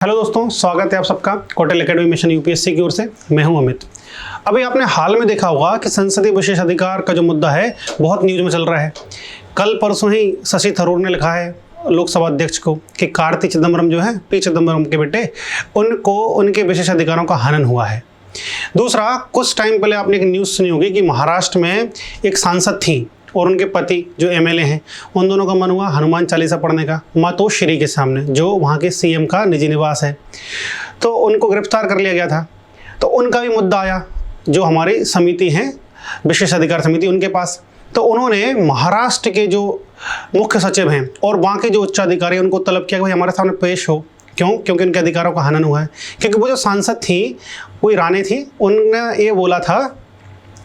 Hello दोस्तों, स्वागत है आप सबका कोटल एकेडमी मिशन यूपीएससी की ओर से। मैं हूं अमित। अभी आपने हाल में देखा होगा कि संसदीय विशेष अधिकार का जो मुद्दा है बहुत न्यूज में चल रहा है। कल परसों ही शशि थरूर ने लिखा है लोकसभा अध्यक्ष को कि कार्ति चिदम्बरम जो है, पी चिदम्बरम के बेटे, उनको उनके विशेष अधिकारों का हनन हुआ है। दूसरा, कुछ टाइम पहले आपने एक न्यूज़ सुनी होगी कि महाराष्ट्र में एक सांसद थी और उनके पति जो एमएलए हैं, उन दोनों का मन हुआ हनुमान चालीसा पढ़ने का मातोश्री के सामने, जो वहाँ के सीएम का निजी निवास है। तो उनको गिरफ्तार कर लिया गया था। तो उनका भी मुद्दा आया, जो हमारी समिति है विशेष अधिकार समिति, उनके पास। तो उन्होंने महाराष्ट्र के जो मुख्य सचिव हैं और वहाँ के जो उच्चाधिकारी हैं उनको तलब किया कि भाई हमारे सामने पेश हो। क्यों? क्योंकि उनके अधिकारों का हनन हुआ है। क्योंकि वो जो सांसद थी, कोई रानी थी, उन्होंने ये बोला था,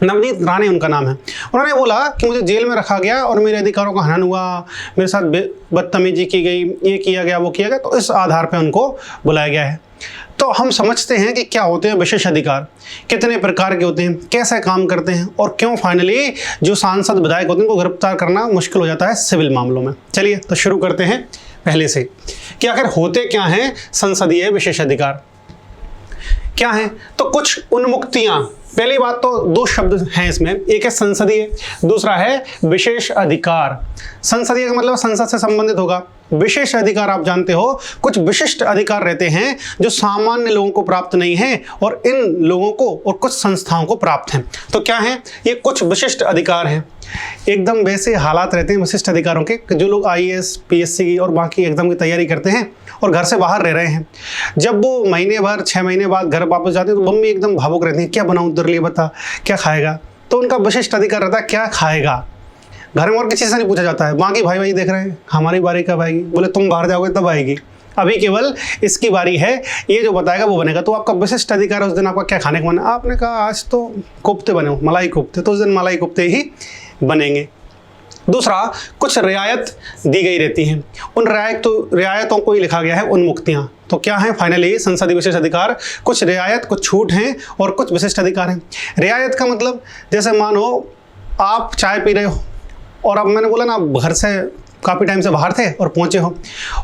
नवनीत राणे उनका नाम है, उन्होंने बोला कि मुझे जेल में रखा गया और मेरे अधिकारों का हनन हुआ, मेरे साथ बदतमीजी की गई, ये किया गया, वो किया गया। तो इस आधार पर उनको बुलाया गया है। तो हम समझते हैं कि क्या होते हैं विशेष अधिकार, कितने प्रकार के होते हैं, कैसे काम करते हैं और क्यों फाइनली जो सांसद विधायक होते हैं उनको गिरफ्तार करना मुश्किल हो जाता है सिविल मामलों में। चलिए तो शुरू करते हैं पहले से कि आखिर होते क्या हैं संसदीय विशेष अधिकार, क्या है। तो कुछ उन्मुक्तियां, पहली बात तो दो शब्द हैं इसमें, एक है संसदीय, दूसरा है विशेष अधिकार। संसदीय का मतलब संसद से संबंधित होगा। विशेष अधिकार आप जानते हो, कुछ विशिष्ट अधिकार रहते हैं जो सामान्य लोगों को प्राप्त नहीं है और इन लोगों को और कुछ संस्थाओं को प्राप्त हैं। तो क्या है ये? कुछ विशिष्ट अधिकार हैं। एकदम वैसे हालात रहते हैं विशिष्ट अधिकारों के, जो लोग आईएएस, पीएससी और बाकी एग्जाम की तैयारी करते हैं और घर से बाहर रह रहे हैं, जब वो महीने भर 6 महीने बाद घर वापस जाते हैं तो मम्मी एकदम भावुक रहती हैं, क्या बनाऊं तेरे लिए, बता क्या खाएगा। तो उनका विशिष्ट अधिकार रहता है क्या खाएगा। घर में और किसी से नहीं पूछा जाता है, बाकी भाई देख रहे हैं हमारी बारी कब आएगी, बोले तुम बाहर जाओगे तब आएगी, अभी केवल इसकी बारी है, ये जो बताएगा वो बनेगा। तो आपका विशिष्ट अधिकार है उस दिन आपका क्या खाने का मन है। आपने कहा आज तो कोफ्ते बने हो, मलाई कोफ्ते, तो उस दिन मलाई कोफ्ते ही बनेंगे। दूसरा, कुछ रियायत दी गई रहती हैं, उन रियायतों को ही लिखा गया है उन्मुक्तियां। तो क्या है फाइनली संसदीय विशेष अधिकार? कुछ रियायत, कुछ छूट हैं और कुछ विशिष्ट अधिकार हैं। रियायत का मतलब, जैसे मानो आप चाय पी रहे हो और अब मैंने बोला ना घर से काफ़ी टाइम से बाहर थे और पहुंचे हो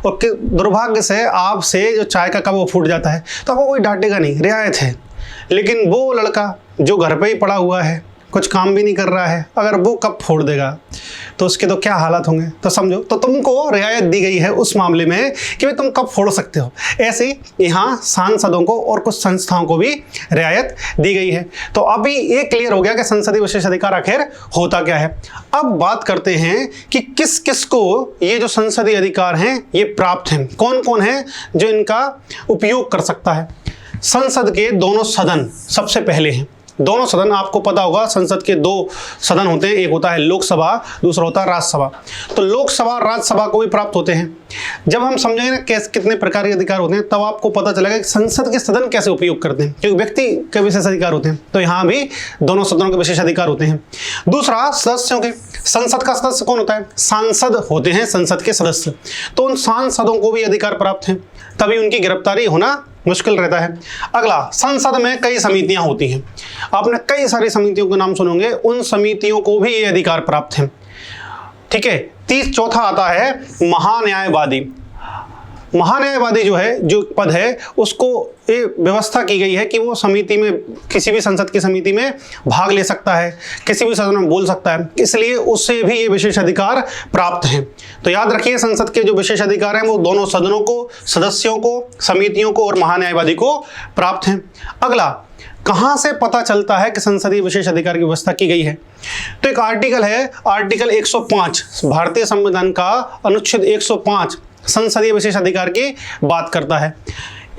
और दुर्भाग्य से आपसे जो चाय का कप वो फूट जाता है, तो आपको कोई डांटेगा नहीं, रियायत है। लेकिन वो लड़का जो घर पे ही पड़ा हुआ है, कुछ काम भी नहीं कर रहा है, अगर वो कप फोड़ देगा तो उसके तो क्या हालात होंगे। तो समझो, तो तुमको रियायत दी गई है उस मामले में कि भाई तुम कप फोड़ सकते हो। ऐसे ही यहाँ सांसदों को और कुछ संस्थाओं को भी रियायत दी गई है। तो अभी ये क्लियर हो गया कि संसदीय विशेष अधिकार आखिर होता क्या है। अब बात करते हैं कि किस किस को ये जो संसदीय अधिकार हैं ये प्राप्त हैं, कौन कौन है जो इनका उपयोग कर सकता है। संसद के दोनों सदन सबसे पहले हैं। दोनों सदन, आपको पता होगा संसद के 2 सदन होते हैं, एक होता है लोकसभा, दूसरा होता है राज्यसभा। तो लोकसभा और राज्यसभा को भी प्राप्त होते हैं। जब हम समझेंगे ना कितने प्रकार के अधिकार होते हैं, तब आपको पता चलेगा कि संसद के सदन कैसे उपयोग करते हैं, क्योंकि व्यक्ति के विशेष अधिकार होते हैं। तो यहाँ भी दोनों सदनों के विशेष अधिकार होते हैं। दूसरा, सदस्यों के, संसद का सदस्य कौन होता है? सांसद होते हैं संसद के सदस्य। तो उन सांसदों को भी अधिकार प्राप्त हैं, तभी उनकी गिरफ्तारी होना मुश्किल रहता है। अगला, संसद में कई समितियां होती हैं, आपने कई सारी समितियों के नाम सुनोगे, उन समितियों को भी ये अधिकार प्राप्त हैं। ठीक है। चौथा आता है महान्यायवादी। महान्यायवादी जो है, जो पद है, उसको ये व्यवस्था की गई है कि वो समिति में, किसी भी संसद की समिति में भाग ले सकता है, किसी भी सदन में बोल सकता है, इसलिए उससे भी ये विशेष अधिकार प्राप्त हैं। तो याद रखिए, संसद के जो विशेष अधिकार हैं वो दोनों सदनों को, सदस्यों को, समितियों को और महान्यायवादी को प्राप्त हैं। अगला, कहाँ से पता चलता है कि संसदीय विशेष अधिकार की व्यवस्था की गई है? तो एक आर्टिकल है, आर्टिकल 105 भारतीय संविधान का अनुच्छेद 105 संसदीय विशेष अधिकार की बात करता है।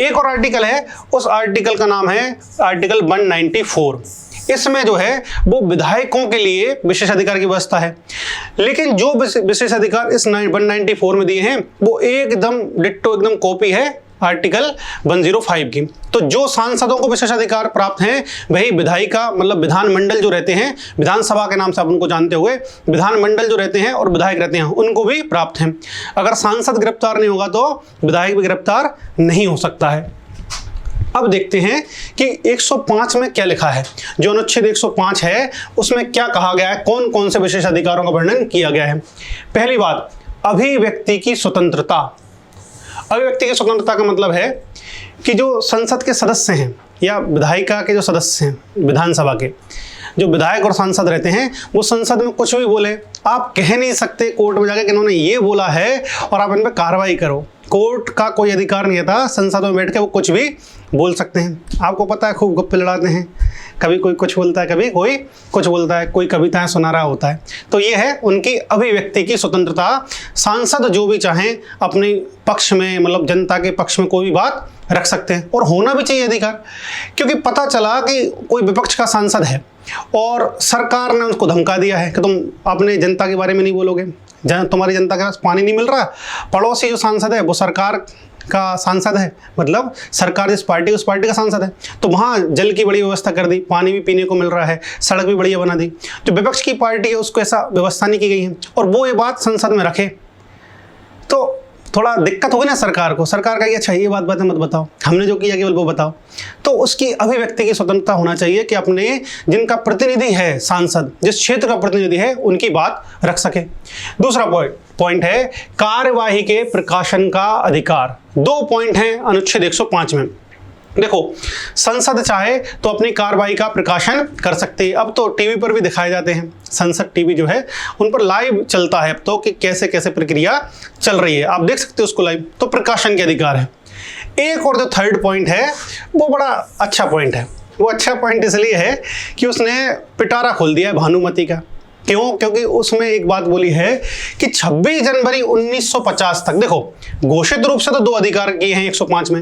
एक और आर्टिकल है, उस आर्टिकल का नाम है आर्टिकल 194। इसमें जो है वो विधायकों के लिए विशेष अधिकार की व्यवस्था है। लेकिन जो विशेष अधिकार इस 194 में दिए हैं वो एकदम डिट्टो, एकदम कॉपी है आर्टिकल 105 की। तो जो सांसदों को विशेष अधिकार प्राप्त हैं वही विधायिका, मतलब विधानमंडल जो रहते हैं, विधानसभा के नाम से आप उनको जानते हुए, विधानमंडल जो रहते हैं और विधायक रहते हैं उनको भी प्राप्त हैं। अगर सांसद गिरफ्तार नहीं होगा तो विधायक भी गिरफ्तार नहीं हो सकता है। अब देखते हैं कि 105 में क्या लिखा है। जो अनुच्छेद 105 है उसमें क्या कहा गया है, कौन कौन से विशेष अधिकारों का वर्णन किया गया है। पहली बात, अभिव्यक्ति की स्वतंत्रता। अभिव्यक्ति की स्वतंत्रता का मतलब है कि जो संसद के सदस्य हैं या विधायिका के जो सदस्य हैं, विधानसभा के जो विधायक और सांसद रहते हैं, वो संसद में कुछ भी बोले, आप कह नहीं सकते कोर्ट में जाके कि इन्होंने ये बोला है और आप इन पर कार्रवाई करो। कोर्ट का कोई अधिकार नहीं था, संसद में बैठ के वो कुछ भी बोल सकते हैं। आपको पता है, खूब गप्पे लड़ाते हैं, कभी कोई कुछ बोलता है, कभी कोई कुछ बोलता है, कोई कविताएं सुना रहा होता है। तो ये है उनकी अभिव्यक्ति की स्वतंत्रता। सांसद जो भी चाहें अपने पक्ष में, मतलब जनता के पक्ष में कोई भी बात रख सकते हैं, और होना भी चाहिए अधिकार। क्योंकि पता चला कि कोई विपक्ष का सांसद है और सरकार ने उसको धमका दिया है कि तुम अपने जनता के बारे में नहीं बोलोगे, तुम्हारी जनता के पास पानी नहीं मिल रहा। पड़ोसी जो सांसद है वो सरकार का सांसद है, मतलब सरकार जिस पार्टी उस पार्टी का सांसद है, तो वहाँ जल की बड़ी व्यवस्था कर दी, पानी भी पीने को मिल रहा है, सड़क भी बढ़िया बना दी। जो विपक्ष की पार्टी है उसको ऐसा व्यवस्था नहीं की गई है और वो ये बात संसद में रखे, तो थोड़ा दिक्कत होगी ना सरकार को। सरकार का ये अच्छा ये बात मत बताओ, हमने जो किया केवल वो बताओ। तो उसकी अभिव्यक्ति की स्वतंत्रता होना चाहिए कि अपने जिनका प्रतिनिधि है सांसद, जिस क्षेत्र का प्रतिनिधि है, उनकी बात रख सके। दूसरा पॉइंट है कार्यवाही के प्रकाशन का अधिकार। 2 पॉइंट हैं अनुच्छेद 105 में। देखो, संसद चाहे तो अपनी कार्रवाई का प्रकाशन कर सकती है। अब तो टीवी पर भी दिखाए जाते हैं, संसद टीवी जो है उन पर लाइव चलता है अब तो, कि कैसे कैसे प्रक्रिया चल रही है, आप देख सकते हो उसको लाइव। तो प्रकाशन के अधिकार है। एक और जो थर्ड पॉइंट है वो बड़ा अच्छा पॉइंट है। वो अच्छा पॉइंट इसलिए है कि उसने पिटारा खोल दिया है भानुमति का। क्यों? क्योंकि उसमें एक बात बोली है कि 26 जनवरी 1950 तक, देखो घोषित रूप से तो 2 अधिकार किए हैं 105 में,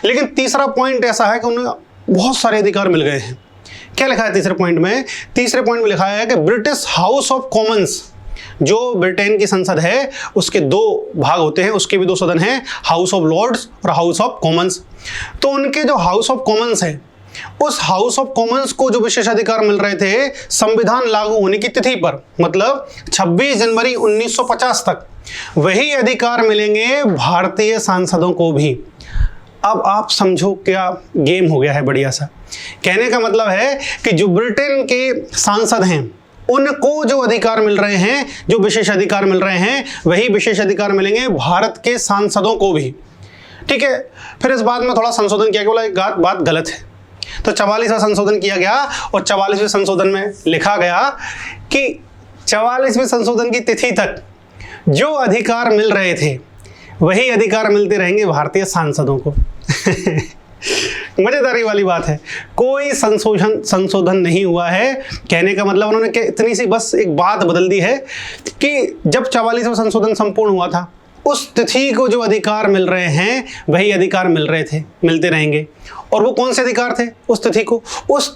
लेकिन तीसरा पॉइंट ऐसा है कि उन्हें बहुत सारे अधिकार मिल गए हैं। क्या लिखा है तीसरे पॉइंट में? तीसरे पॉइंट में लिखा है कि ब्रिटिश हाउस ऑफ कॉमन्स, जो ब्रिटेन की संसद है उसके 2 भाग होते हैं, उसके भी 2 सदन हैं, हाउस ऑफ लॉर्ड्स और हाउस ऑफ कॉमन्स। तो उनके जो हाउस ऑफ कॉमन्स है, उस हाउस ऑफ कॉमन्स को जो विशेष अधिकार मिल रहे थे संविधान लागू होने की तिथि पर, मतलब 26 जनवरी 1950 तक, वही अधिकार मिलेंगे भारतीय सांसदों को भी। अब आप समझो क्या गेम हो गया है बढ़िया सा। कहने का मतलब है कि जो ब्रिटेन के सांसद हैं उनको जो अधिकार मिल रहे हैं, जो विशेष अधिकार मिल रहे हैं, वही विशेष अधिकार मिलेंगे भारत के सांसदों को भी। ठीक है, फिर इस बात में थोड़ा संशोधन किया गया, बोला बात गलत है। तो 44वां संशोधन किया गया और 44वें संशोधन में लिखा गया कि 44वें संशोधन की तिथि तक जो अधिकार मिल रहे थे वही अधिकार मिलते रहेंगे भारतीय सांसदों को। मजेदारी वाली बात है, कोई संशोधन नहीं हुआ है। कहने का मतलब उन्होंने इतनी सी बस एक बात बदल दी है कि जब 44वां संशोधन संपूर्ण हुआ था उस तिथि को जो अधिकार मिल रहे हैं वही अधिकार मिलते रहेंगे। और वो कौन से अधिकार थे? उस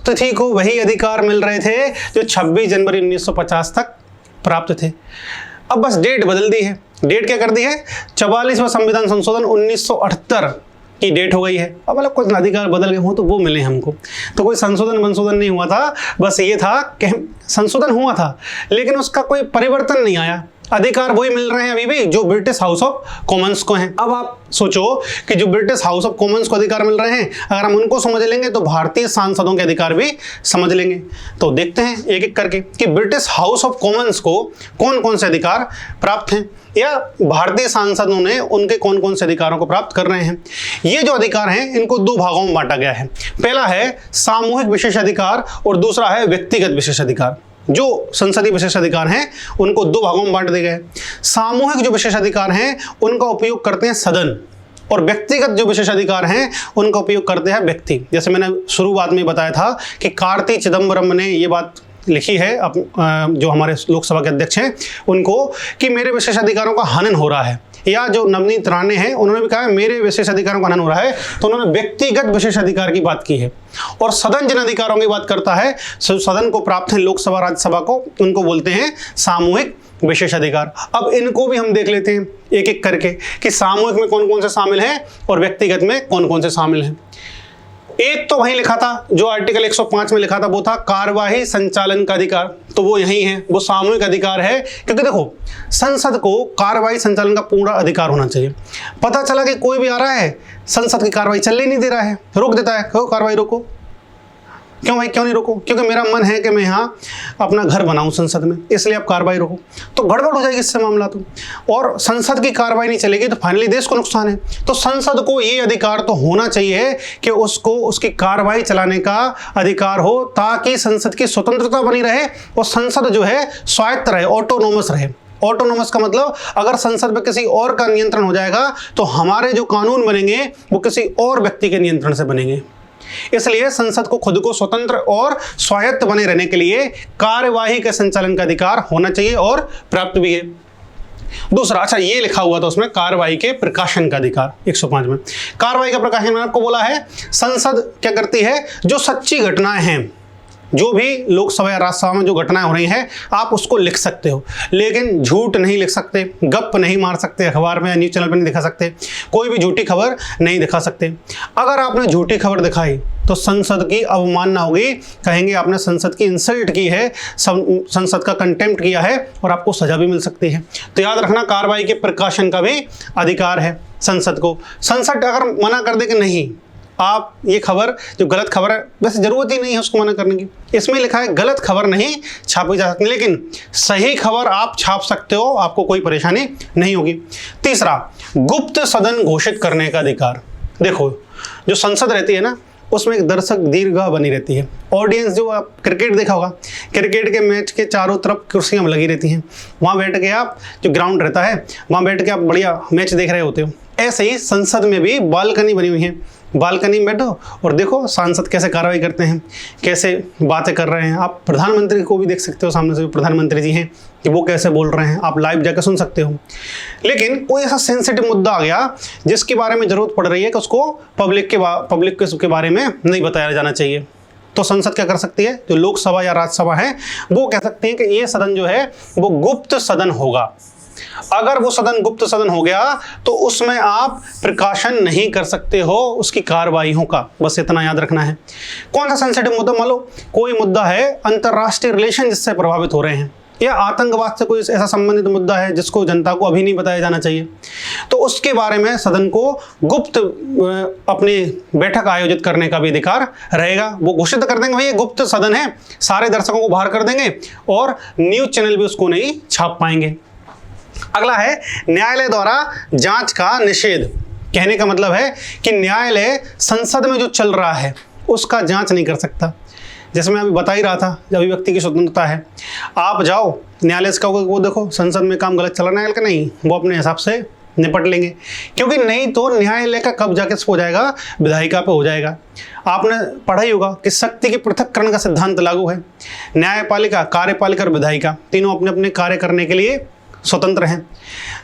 तिथि को वही अधिकार मिल रहे थे जो 26 जनवरी 1950 तक प्राप्त थे। अब बस डेट बदल दी है। डेट क्या कर दी है? 44वां संविधान संशोधन 1978 की डेट हो गई है। अब मतलब कुछ अधिकार बदल गए हों तो वो मिले हमको। तो कोई संशोधन नहीं हुआ था, बस ये था कि संशोधन हुआ था लेकिन उसका कोई परिवर्तन नहीं आया। अधिकार वही मिल रहे हैं अभी भी जो ब्रिटिश हाउस ऑफ कॉमन्स को हैं। अब आप सोचो कि जो ब्रिटिश हाउस ऑफ कॉमन्स को अधिकार मिल रहे हैं, अगर हम उनको समझ लेंगे तो भारतीय सांसदों के अधिकार भी समझ लेंगे। तो देखते हैं एक एक करके कि ब्रिटिश हाउस ऑफ कॉमन्स को कौन कौन से अधिकार प्राप्त हैं या भारतीय सांसदों ने उनके कौन कौन से अधिकारों को प्राप्त कर रहे हैं। ये जो अधिकार हैं इनको 2 भागों में बांटा गया है। पहला है सामूहिक विशेष अधिकार और दूसरा है व्यक्तिगत विशेष अधिकार। जो संसदीय विशेष अधिकार हैं उनको 2 भागों में बांट दिए गए। सामूहिक जो विशेष अधिकार हैं उनका उपयोग करते हैं सदन, और व्यक्तिगत जो विशेष अधिकार हैं उनका उपयोग करते हैं व्यक्ति। जैसे मैंने शुरुआत में बताया था कि कार्ति चिदम्बरम ने ये बात लिखी है जो हमारे लोकसभा के अध्यक्ष हैं उनको, कि मेरे विशेष अधिकारों का हनन हो रहा है। या जो नवनीत राणे हैं उन्होंने भी कहा है मेरे विशेष अधिकारों का हनन हो रहा है। तो उन्होंने व्यक्तिगत विशेष अधिकार की बात की है। और सदन जिन अधिकारों की बात करता है, सदन को प्राप्त है लोकसभा राज्यसभा को, उनको बोलते हैं सामूहिक विशेष अधिकार। अब इनको भी हम देख लेते हैं एक एक करके कि सामूहिक में कौन कौन से शामिल हैं और व्यक्तिगत में कौन कौन से शामिल हैं। एक तो वहीं लिखा था जो आर्टिकल 105 में लिखा था, वो था कार्यवाही संचालन का अधिकार। तो वो यही है, वो सामूहिक अधिकार है। क्योंकि देखो संसद को कार्यवाही संचालन का पूरा अधिकार होना चाहिए। पता चला कि कोई भी आ रहा है संसद की कार्रवाई चलने नहीं दे रहा है, रोक देता है, कहो कार्रवाई रोको, क्यों भाई, क्यों नहीं रोको? क्योंकि मेरा मन है कि मैं यहाँ अपना घर बनाऊं संसद में, इसलिए आप कार्रवाई रोको। तो गड़बड़ हो जाएगी इससे मामला तो, और संसद की कार्रवाई नहीं चलेगी तो फाइनली देश को नुकसान है। तो संसद को ये अधिकार तो होना चाहिए कि उसको उसकी कार्रवाई चलाने का अधिकार हो, ताकि संसद की स्वतंत्रता बनी रहे और संसद जो है स्वायत्त रहे, ऑटोनोमस रहे। ऑटोनोमस का मतलब अगर संसद में किसी और का नियंत्रण हो जाएगा तो हमारे जो कानून बनेंगे वो किसी और व्यक्ति के नियंत्रण से बनेंगे। इसलिए संसद को खुद को स्वतंत्र और स्वायत्त बने रहने के लिए कार्यवाही के संचालन का अधिकार होना चाहिए और प्राप्त भी है। दूसरा, अच्छा ये लिखा हुआ था उसमें कार्यवाही के प्रकाशन का अधिकार 105 में। कार्यवाही का प्रकाशन मैंने आपको बोला है, संसद क्या करती है, जो सच्ची घटनाएं हैं, जो भी लोकसभा या राज्यसभा में जो घटनाएं हो रही हैं, आप उसको लिख सकते हो, लेकिन झूठ नहीं लिख सकते, गप नहीं मार सकते, अखबार में या न्यूज चैनल पर नहीं दिखा सकते, कोई भी झूठी खबर नहीं दिखा सकते। अगर आपने झूठी खबर दिखाई तो संसद की अवमानना होगी, कहेंगे आपने संसद की इंसल्ट की है, संसद का कंटेम्प्ट किया है और आपको सजा भी मिल सकती है। तो याद रखना, कार्रवाई के प्रकाशन का भी अधिकार है संसद को। संसद अगर मना कर दे कि नहीं, आप ये खबर जो गलत खबर है, वैसे जरूरत ही नहीं है उसको मना करने की, इसमें लिखा है गलत खबर नहीं छापी जा सकती, लेकिन सही खबर आप छाप सकते हो, आपको कोई परेशानी नहीं होगी। तीसरा, गुप्त सदन घोषित करने का अधिकार। देखो, जो संसद रहती है ना, उसमें एक दर्शक दीर्घा बनी रहती है, ऑडियंस। जो आप क्रिकेट देखा होगा, क्रिकेट के मैच के चारों तरफ कुर्सियां लगी रहती हैं, वहाँ बैठ के आप, जो ग्राउंड रहता है वहाँ बैठ के आप बढ़िया मैच देख रहे होते हो। ऐसे ही संसद में भी बालकनी बनी हुई है, बालकनी में बैठो और देखो सांसद कैसे कार्रवाई करते हैं, कैसे बातें कर रहे हैं। आप प्रधानमंत्री को भी देख सकते हो, सामने से जो प्रधानमंत्री जी हैं कि वो कैसे बोल रहे हैं, आप लाइव जाकर सुन सकते हो। लेकिन कोई ऐसा सेंसिटिव मुद्दा आ गया जिसके बारे में जरूरत पड़ रही है कि उसको पब्लिक के बारे में नहीं बताया जाना चाहिए, तो संसद क्या कर सकती है, जो लोकसभा या राज्यसभा है वो कह सकती है कि ये सदन जो है वो गुप्त सदन होगा। अगर वो सदन गुप्त सदन हो गया तो उसमें आप प्रकाशन नहीं कर सकते हो उसकी कार्रवाइयों का, बस इतना याद रखना है। कौन सा सेंसिटिव मुद्दा, मान लो कोई मुद्दा है अंतर्राष्ट्रीय रिलेशन जिससे प्रभावित हो रहे हैं, या आतंकवाद से कोई ऐसा संबंधित मुद्दा है जिसको जनता को अभी नहीं बताया जाना चाहिए, तो उसके बारे में सदन को गुप्त अपनी बैठक आयोजित करने का भी अधिकार रहेगा। वो घोषित कर देंगे भाई ये गुप्त सदन है, सारे दर्शकों को बाहर कर देंगे और न्यूज चैनल भी उसको नहीं छाप पाएंगे। अगला है न्यायालय द्वारा जांच का निषेध। कहने का मतलब है कि न्यायालय संसद में जो चल रहा है उसका जांच नहीं कर सकता। जैसे मैं अभी बता ही रहा था, अभिव्यक्ति की स्वतंत्रता है, आप जाओ न्यायालय से कहोगे वो देखो संसद में काम गलत चल रहा है, नहीं, वो अपने हिसाब से निपट लेंगे, क्योंकि नहीं तो न्यायालय का कब्जा किस पे हो जाएगा, विधायिका पे हो जाएगा। आपने पढ़ा ही होगा कि शक्ति के पृथक्करण का सिद्धांत लागू है। न्यायपालिका, कार्यपालिका और विधायिका तीनों अपने अपने कार्य करने के लिए स्वतंत्र हैं।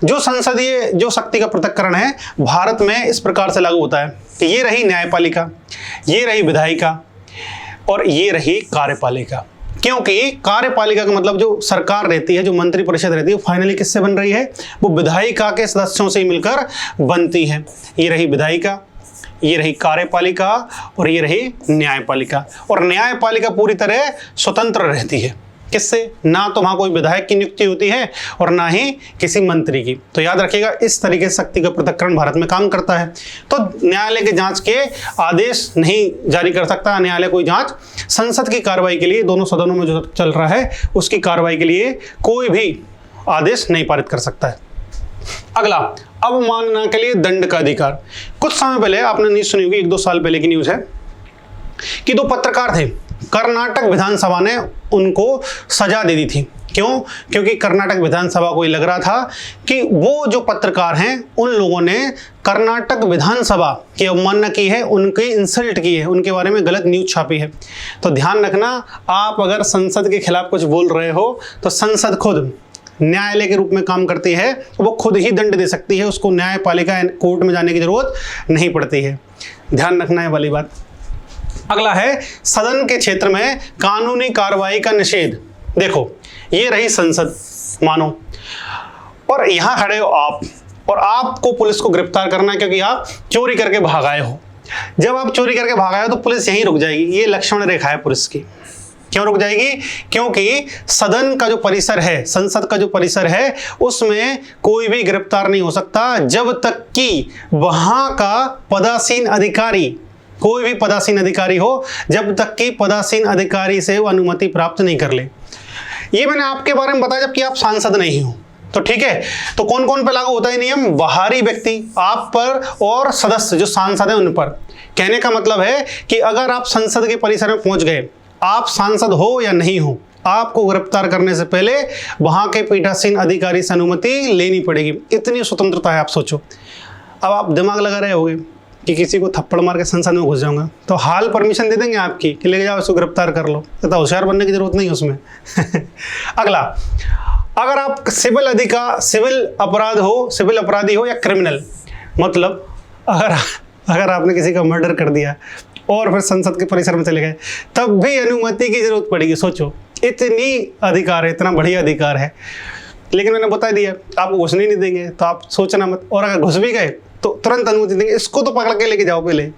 जो संसदीय जो शक्ति का पृथक्करण है भारत में इस प्रकार से लागू होता है कि ये रही न्यायपालिका, ये रही विधायिका और ये रही कार्यपालिका। क्योंकि कार्यपालिका का मतलब जो सरकार रहती है, जो मंत्रिपरिषद रहती है, वो फाइनली किससे बन रही है, वो विधायिका के सदस्यों से ही मिलकर बनती है। ये रही विधायिका, ये रही कार्यपालिका और ये रही न्यायपालिका। और न्यायपालिका पूरी तरह स्वतंत्र रहती है, किससे, ना तो वहां कोई विधायक की नियुक्ति होती है और ना ही किसी मंत्री की। तो याद रखिएगा, इस तरीके से शक्ति का पृथक्करण भारत में काम करता है। तो न्यायालय के जांच के आदेश नहीं जारी कर सकता न्यायालय कोई जांच। संसद की कार्रवाई के लिए, दोनों सदनों में जो चल रहा है उसकी कार्रवाई के लिए कोई भी आदेश नहीं पारित कर सकता है। अगला, अवमानना के लिए दंड का अधिकार। कुछ समय पहले आपने न्यूज सुनी होगी, 1-2 साल पहले की न्यूज है कि 2 पत्रकार थे, कर्नाटक विधानसभा ने उनको सजा दे दी थी। क्यों? क्योंकि कर्नाटक विधानसभा को ये लग रहा था कि वो जो पत्रकार हैं उन लोगों ने कर्नाटक विधानसभा की अवमानना की है, उनकी इंसल्ट की है, उनके बारे में गलत न्यूज छापी है। तो ध्यान रखना, आप अगर संसद के खिलाफ कुछ बोल रहे हो तो संसद खुद न्यायालय के रूप में काम करती है, वो खुद ही दंड दे सकती है, उसको न्यायपालिका कोर्ट में जाने की जरूरत नहीं पड़ती है। ध्यान रखना है वाली बात। अगला है सदन के क्षेत्र में कानूनी कार्रवाई का निषेध। देखो, ये रही संसद मानो, और यहां खड़े हो आप, और आपको पुलिस को गिरफ्तार करना है क्योंकि आप चोरी करके भाग आए हो। जब आप चोरी करके भाग आए हो तो पुलिस यहीं रुक जाएगी। ये लक्ष्मण रेखा है पुलिस की। क्यों रुक जाएगी? क्योंकि सदन का जो परिसर है, संसद का जो परिसर है, उसमें कोई भी गिरफ्तार नहीं हो सकता जब तक कि वहां का पदासीन अधिकारी कोई भी पदासीन अधिकारी हो, जब तक कि पदासीन अधिकारी से वो अनुमति प्राप्त नहीं कर ले। ये मैंने आपके बारे में बताया जबकि आप सांसद नहीं हो, तो ठीक है। तो कौन कौन पे लागू होता है नियम? बाहरी व्यक्ति आप पर और सदस्य जो सांसद हैं उन पर। कहने का मतलब है कि अगर आप संसद के परिसर में पहुंच गए, आप सांसद हो या नहीं हो, आपको गिरफ्तार करने से पहले वहां के पीठासीन अधिकारी से अनुमति लेनी पड़ेगी। इतनी स्वतंत्रता है, आप सोचो। अब आप दिमाग लगा रहे होगे कि किसी को थप्पड़ मार के संसद में घुस जाऊंगा, तो हाल परमिशन दे देंगे आपकी कि ले जाओ इसको गिरफ्तार कर लो। इतना होशियार बनने की जरूरत नहीं है उसमें। अगला, अगर आप सिविल अपराधी हो या क्रिमिनल, मतलब अगर आपने किसी का मर्डर कर दिया और फिर संसद के परिसर में चले गए, तब भी अनुमति की जरूरत पड़ेगी। सोचो, इतनी अधिकार है, इतना बढ़िया अधिकार है। लेकिन मैंने बता दिया आपको घुसने नहीं देंगे, तो आप सोचना मत। और अगर घुस भी गए तो तुरंत अनुमति देंगे, इसको तो पकड़ के लेके जाओ, पहले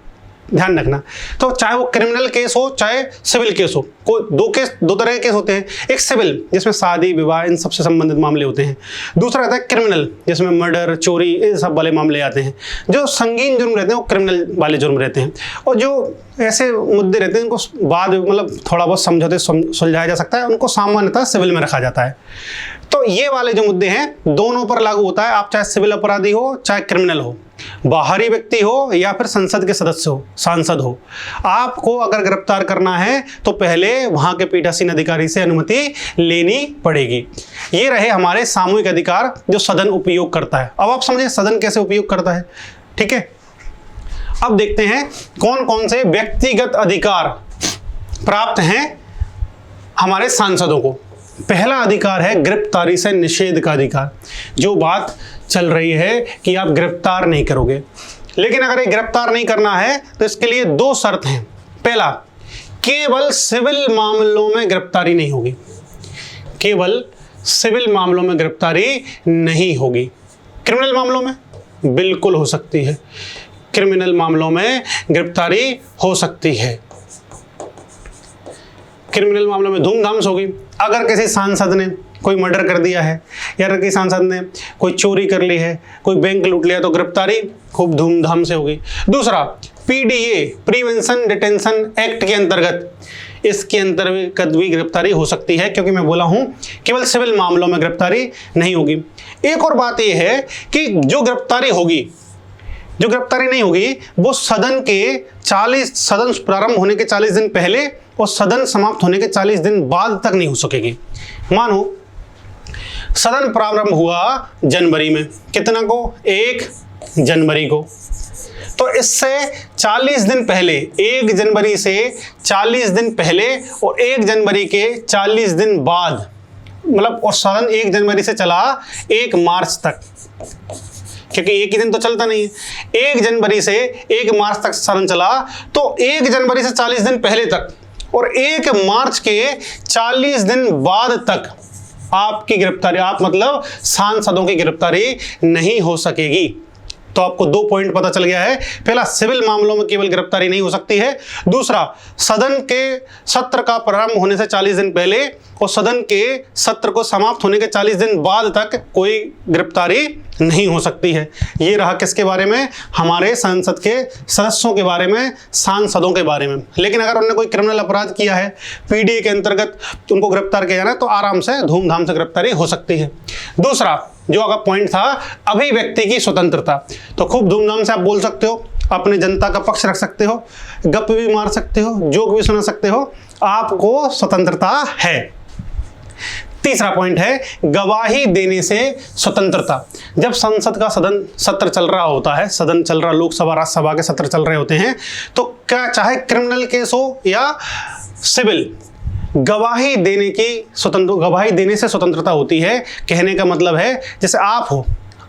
ध्यान रखना। तो चाहे वो क्रिमिनल केस हो चाहे सिविल केस हो, दो तरह के केस होते हैं। एक सिविल जिसमें शादी विवाह इन सबसे संबंधित मामले होते हैं, दूसरा रहता है क्रिमिनल जिसमें मर्डर चोरी इन सब वाले मामले आते हैं। जो संगीन जुर्म रहते हैं वो क्रिमिनल वाले जुर्म रहते हैं, और जो ऐसे मुद्दे रहते हैं उनको बाद मतलब थोड़ा बहुत समझौते सुलझाया जा सकता है, उनको सामान्यतः सिविल में रखा जाता है। तो ये वाले जो मुद्दे हैं दोनों पर लागू होता है, आप चाहे सिविल अपराधी हो चाहे क्रिमिनल हो, बाहरी व्यक्ति हो या फिर संसद के सदस्य हो, सांसद हो। आपको अगर गिरफ्तार करना है तो पहले वहां के पीठासीन अधिकारी से अनुमति लेनी पड़ेगी। ये रहे हमारे सामूहिक अधिकार जो सदन उपयोग करता है। अब आप समझे सदन कैसे उपयोग करता है, ठीक है। अब देखते हैं कौन कौन से व्यक्तिगत अधिकार प्राप्त हैं हमारे सांसदों को। पहला अधिकार है गिरफ्तारी से निषेध का अधिकार। जो बात चल रही है कि आप गिरफ्तार नहीं करोगे, लेकिन अगर ये गिरफ्तार नहीं करना है तो इसके लिए दो शर्त हैं। पहला, केवल सिविल मामलों में गिरफ्तारी नहीं होगी, केवल सिविल मामलों में गिरफ्तारी नहीं होगी। क्रिमिनल मामलों में बिल्कुल हो सकती है, क्रिमिनल मामलों में गिरफ्तारी हो सकती है। क्रिमिनल मामलों में धूमधाम से होगी। अगर किसी सांसद ने कोई मर्डर कर दिया है या किसी सांसद ने कोई चोरी कर ली है, कोई बैंक लूट लिया, तो गिरफ्तारी खूब धूमधाम से होगी। दूसरा, पीडीए प्रिवेंशन डिटेंशन एक्ट के अंतर्गत, इसके अंतर्गत भी गिरफ्तारी हो सकती है, क्योंकि मैं बोला हूं केवल सिविल मामलों में गिरफ्तारी नहीं होगी। एक और बात यह है कि जो गिरफ्तारी नहीं होगी वो सदन प्रारंभ होने के 40 दिन पहले और सदन समाप्त होने के 40 दिन बाद तक नहीं हो सकेगी। मानो सदन प्रारंभ हुआ जनवरी में, कितना को? 1 जनवरी को, तो इससे 40 दिन पहले, 1 जनवरी से 40 दिन पहले और 1 जनवरी के 40 दिन बाद, मतलब और सदन 1 जनवरी से चला 1 मार्च तक, क्योंकि एक ही दिन तो चलता नहीं है। 1 जनवरी से 1 मार्च तक सदन चला, तो 1 जनवरी से 40 दिन पहले तक और 1 मार्च के 40 दिन बाद तक आपकी गिरफ्तारी, आप मतलब सांसदों की गिरफ्तारी नहीं हो सकेगी। तो आपको 2 पॉइंट पता चल गया है। पहला, सिविल मामलों में केवल गिरफ्तारी नहीं हो सकती है। दूसरा, सदन के सत्र का प्रारंभ होने से 40 दिन पहले और सदन के सत्र को समाप्त होने के 40 दिन बाद तक कोई गिरफ्तारी नहीं हो सकती है। ये रहा किसके बारे में? हमारे संसद के सदस्यों के बारे में, सांसदों के बारे में। लेकिन अगर उन्होंने कोई क्रिमिनल अपराध किया है, पीडीए के अंतर्गत उनको गिरफ्तार किया जाना है, तो आराम से धूमधाम से गिरफ्तारी हो सकती है। दूसरा जो अगर पॉइंट था, अभिव्यक्ति की स्वतंत्रता, तो खूब धूमधाम से आप बोल सकते हो, अपने जनता का पक्ष रख सकते हो, गप भी मार सकते हो, जोक भी सुना सकते हो, आपको स्वतंत्रता है। तीसरा पॉइंट है गवाही देने से स्वतंत्रता। जब संसद का सत्र चल रहा होता है, सदन चल रहा, लोकसभा राज्यसभा के सत्र चल रहे होते हैं, तो क्या चाहे क्रिमिनल केस हो या सिविल, गवाही देने से स्वतंत्रता होती है। कहने का मतलब है जैसे आप हो,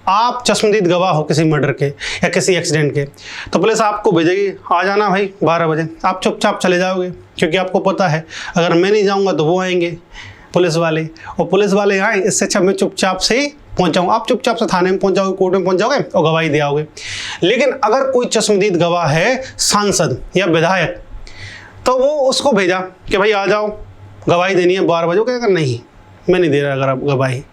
आप चश्मदीद गवाह हो किसी मर्डर के या किसी एक्सीडेंट के, तो पुलिस आपको भेजेगी, आ जाना भाई 12 बजे, आप चुपचाप चले जाओगे, क्योंकि आपको पता है अगर मैं नहीं जाऊंगा तो वो आएंगे पुलिस वाले, और पुलिस वाले आए, इससे अच्छा मैं चुपचाप से पहुंच जाऊँ। आप चुपचाप से थाने में पहुंच जाओगे, कोर्ट में पहुंच जाओगे और गवाही दे आओगे। लेकिन अगर कोई चश्मदीद गवाह है, सांसद या विधायक, तो वो उसको भेजा कि भाई आ जाओ गवाही देनी है 12 बजे, कहेगा नहीं मैं नहीं दे रहा अगर आप गवाही,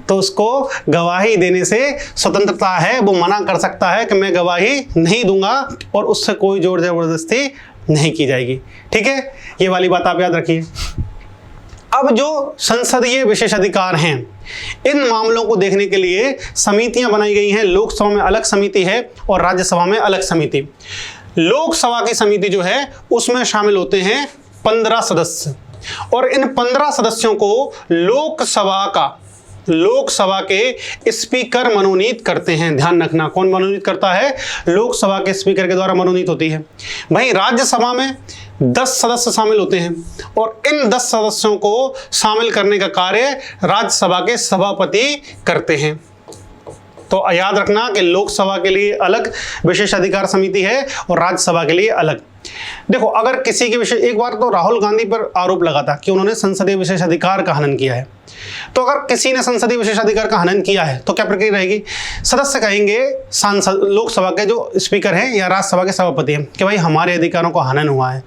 तो उसको गवाही देने से स्वतंत्रता है। वो मना कर सकता है कि मैं गवाही नहीं दूंगा और उससे कोई जोर जबरदस्ती नहीं की जाएगी। ठीक है, ये वाली बात आप याद रखिए। अब जो संसदीय विशेषाधिकार हैं, इन मामलों को देखने के लिए समितियां बनाई गई हैं। लोकसभा में अलग समिति है और राज्यसभा में अलग समिति। लोकसभा की समिति जो है उसमें शामिल होते हैं 15 सदस्य और इन 15 सदस्यों को लोकसभा के स्पीकर मनोनीत करते हैं। ध्यान रखना, कौन मनोनीत करता है? लोकसभा के स्पीकर के द्वारा मनोनीत होती है। वहीं राज्यसभा में 10 सदस्य शामिल होते हैं और इन 10 सदस्यों को शामिल करने का कार्य राज्यसभा के सभापति करते हैं। तो याद रखना कि लोकसभा के लिए अलग विशेषाधिकार समिति है और राज्यसभा के लिए अलग। देखो, अगर किसी के विषय, एक बार तो राहुल गांधी पर आरोप लगा था कि उन्होंने संसदीय विशेषाधिकार का हनन किया है। तो अगर किसी ने संसदीय विशेषाधिकार का हनन किया है तो क्या प्रक्रिया रहेगी? सदस्य कहेंगे सांसद, लोकसभा के जो स्पीकर हैं या राज्यसभा के सभापति हैं, कि भाई हमारे अधिकारों का हनन हुआ है।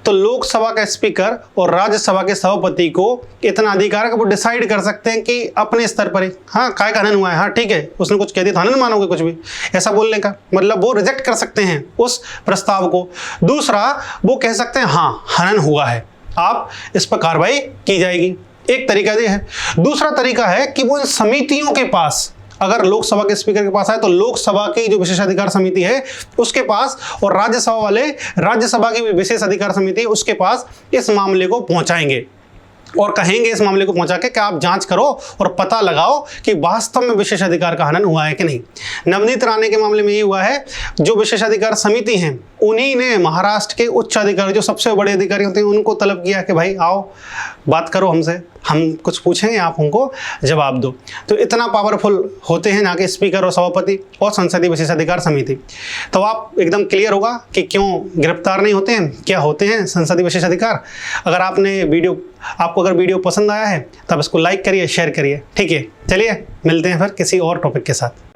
तो लोकसभा का स्पीकर और राज्यसभा के सभापति को इतना अधिकार है कि वो डिसाइड कर सकते हैं कि अपने स्तर पर ही, हाँ काय का हनन हुआ है, हाँ ठीक है, उसने कुछ कह दिया तो हनन मानोगे, कुछ भी ऐसा बोलने का मतलब वो रिजेक्ट कर सकते हैं उस प्रस्ताव को। दूसरा, वो कह सकते हैं हाँ हनन हुआ है, आप इस पर कार्रवाई की जाएगी। एक तरीका ये है। दूसरा तरीका है कि वो इन समितियों के पास, अगर लोकसभा के स्पीकर के पास आए तो लोकसभा की जो विशेषाधिकार समिति है उसके पास, और राज्यसभा की विशेष अधिकार समिति है उसके पास इस मामले को पहुंचाएंगे और कहेंगे इस मामले को पहुंचा के कि आप जांच करो और पता लगाओ कि वास्तव में विशेषाधिकार का हनन हुआ है कि नहीं। नवनीत राणे के मामले में ये हुआ है, जो विशेषाधिकार समिति हैं उन्हीं ने महाराष्ट्र के उच्च अधिकारी, जो सबसे बड़े अधिकारी होते हैं, उनको तलब किया कि भाई आओ बात करो हमसे, हम कुछ पूछेंगे, आप हमको जवाब दो। तो इतना पावरफुल होते हैं यहाँ के स्पीकर और सभापति और संसदीय विशेषाधिकार समिति। तो आप एकदम क्लियर होगा कि क्यों गिरफ्तार नहीं होते हैं, क्या होते हैं संसदीय विशेषाधिकार। आपको अगर वीडियो पसंद आया है तब इसको लाइक करिए, शेयर करिए। ठीक है, चलिए मिलते हैं फिर किसी और टॉपिक के साथ।